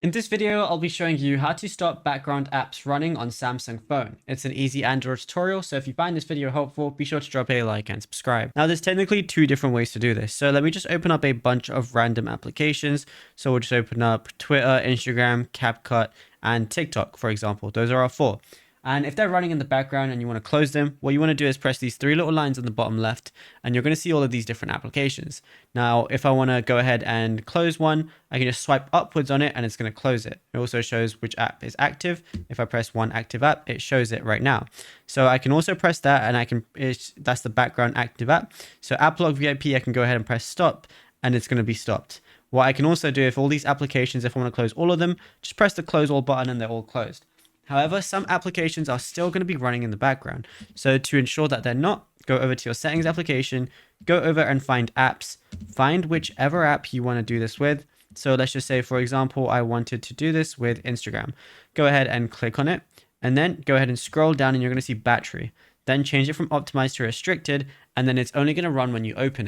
In this video, I'll be showing you how to stop background apps running on Samsung phone. It's an easy Android tutorial, so if you find this video helpful, be sure to drop a like and subscribe. Now, there's technically two different ways to do this. So let me just open up a bunch of random applications. So we'll just open up Twitter, Instagram, CapCut, and TikTok, for example. Those are our four. And if they're running in the background and you want to close them, what you want to do is press these three little lines on the bottom left, and you're going to see all of these different applications. Now, if I want to go ahead and close one, I can just swipe upwards on it and it's going to close it. It also shows which app is active. If I press one active app, it shows it right now. So I can also press that and that's the background active app. So AppLog VIP, I can go ahead and press stop and it's going to be stopped. What I can also do, if all these applications, if I want to close all of them, just press the close all button and they're all closed. However, some applications are still going to be running in the background. So to ensure that they're not, go over to your settings application, go over and find apps, find whichever app you want to do this with. So let's just say, for example, I wanted to do this with Instagram. Go ahead and click on it and then go ahead and scroll down and you're going to see battery. Then change it from optimized to restricted, and then it's only going to run when you open it.